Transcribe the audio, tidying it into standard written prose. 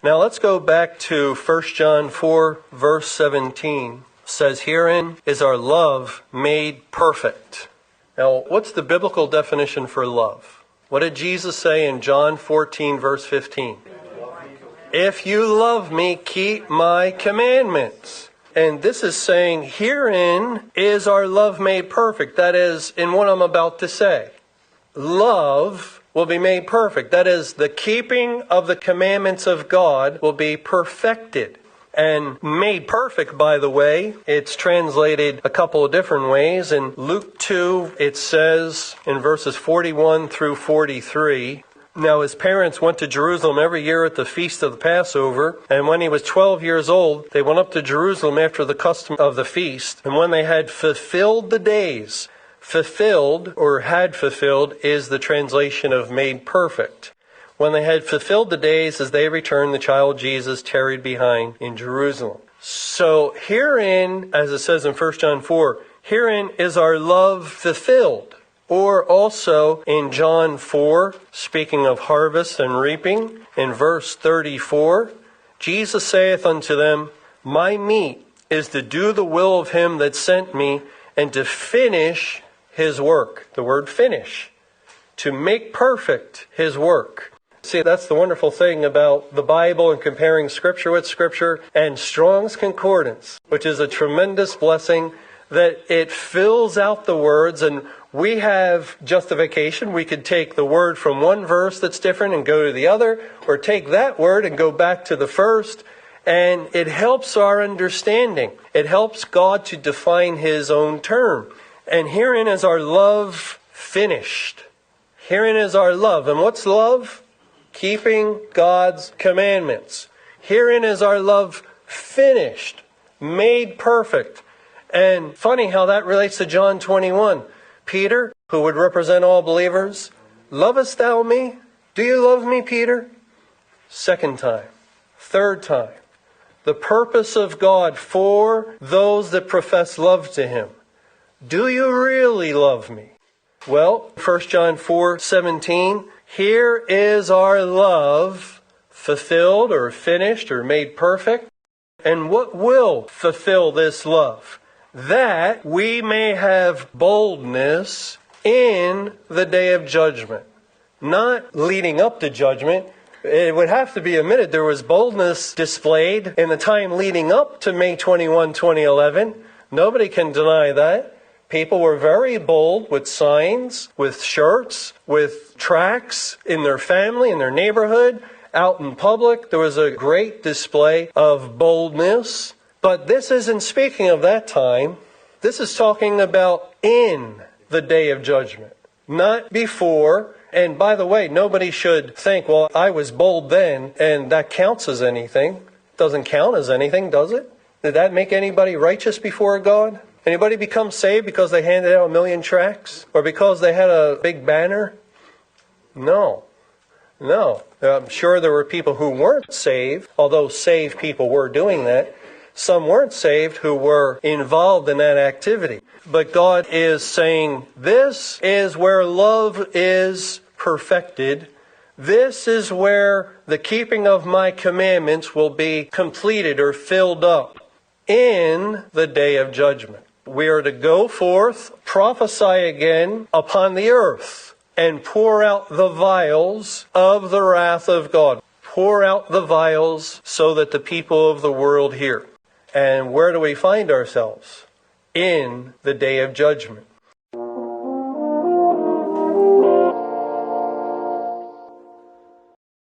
Now let's go back to 1 John 4, verse 17. It says, "Herein is our love made perfect." Now, what's the biblical definition for love? What did Jesus say in John 14, verse 15? "If you love me, keep my commandments." And this is saying, herein is our love made perfect. That is, in what I'm about to say. Love will be made perfect. That is, the keeping of the commandments of God will be perfected. And made perfect, by the way, it's translated a couple of different ways. In Luke 2, it says in verses 41 through 43, "Now his parents went to Jerusalem every year at the feast of the Passover. And when he was 12 years old, they went up to Jerusalem after the custom of the feast. And when they had fulfilled the days," fulfilled or had fulfilled is the translation of made perfect. "When they had fulfilled the days, as they returned, the child Jesus tarried behind in Jerusalem." So herein, as it says in 1 John 4, herein is our love fulfilled. Or also in John 4, speaking of harvest and reaping, in verse 34, Jesus saith unto them, "My meat is to do the will of him that sent me, and to finish his work." The word finish. To make perfect his work. See, that's the wonderful thing about the Bible and comparing Scripture with Scripture, and Strong's Concordance, which is a tremendous blessing, that it fills out the words. And we have justification. We could take the word from one verse that's different and go to the other, or take that word and go back to the first. And it helps our understanding. It helps God to define his own term. And herein is our love finished. Herein is our love. And what's love? Keeping God's commandments. Herein is our love finished, made perfect. And funny how that relates to John 21. Peter, who would represent all believers, "Lovest thou me?" Do you love me, Peter? Second time. Third time. The purpose of God for those that profess love to him. Do you really love me? Well, 1 John 4:17, here is our love fulfilled or finished or made perfect. And what will fulfill this love? That we may have boldness in the day of judgment. Not leading up to judgment. It would have to be admitted there was boldness displayed in the time leading up to May 21, 2011. Nobody can deny that. People were very bold with signs, with shirts, with tracts in their family, in their neighborhood, out in public. There was a great display of boldness. But this isn't speaking of that time. This is talking about in the day of judgment, not before. And by the way, nobody should think, well, I was bold then, and that counts as anything. Doesn't count as anything, does it? Did that make anybody righteous before God? Anybody become saved because they handed out 1 million tracts? Or because they had a big banner? No. I'm sure there were people who weren't saved, although saved people were doing that. Some weren't saved who were involved in that activity. But God is saying, this is where love is perfected. This is where the keeping of my commandments will be completed or filled up in the day of judgment. We are to go forth, prophesy again upon the earth, and pour out the vials of the wrath of God. Pour out the vials so that the people of the world hear. And where do we find ourselves? In the day of judgment.